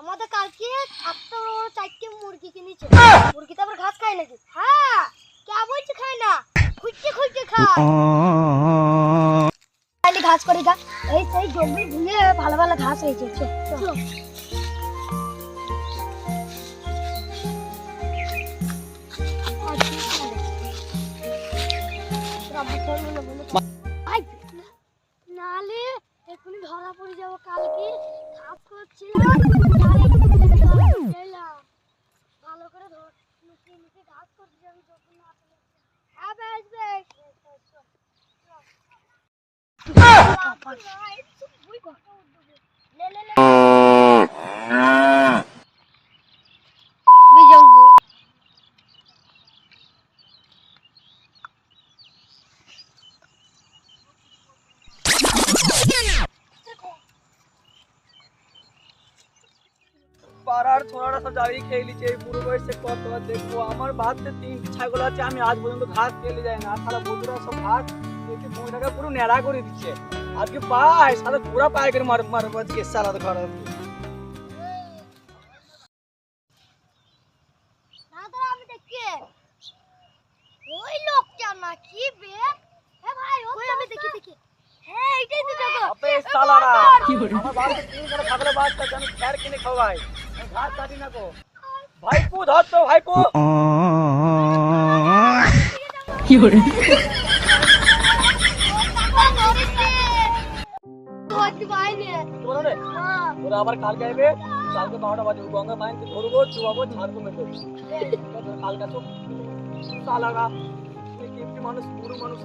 আমাদের কালকে একটা বড় 4টে মুরগি কিনেছে। মুরগি তো আবার ঘাস খায় নাকি? হ্যাঁ, কে বলছে খায় না? খুঁজতে খুঁজতে খায়। খালি ঘাস করে গা। এই সেই জমি ধুয়ে ভালো ভালো ঘাস হয়েছে। চল নালে এখনই ধরা পড়ে যাবো। কালকে ঘাস করছিলাম, ভালো করে লুকিয়ে লুকিয়ে ঘাস করছিলাম যখন না পাড়ার ছোড়ারা সব যাবেই খেয়ে নিচ্ছে। এই বুড়ো বয়সে কতবার দেখবো। আমার বাড়িতে 3টি ছাগল আছে, আমি আজ পর্যন্ত ঘাস খেলে যাই না। সারা বন্ধুরা সব ঘাস বইটাকে পুরো ন্যাড়া করে দিচ্ছে। আজকে পায় সারা পুরা পায় করে মারবো আজকে সারা ঘর। আমি দেখি ওই লোকটা নাকি বে। ভাই আমি দেখি। হ্যাঁ এটাই তো জায়গা। আবে সালারা আমার বাড়িতে 3 বড় ছাগলের বাচ্চা আছে, আমি খের কিনে খাওয়াই, আমি ঘাস কাটি না গো। ভাইপু ধর তো ভাইপু। কি করে ওরা আবার কালকে আসবে, কালকে 12টা বাজে গঙ্গা মাইনকে ধরবো, চুবাবো, ছাড়বো মেটে কালকে তো সালারা মানুষ পুরো মানুষ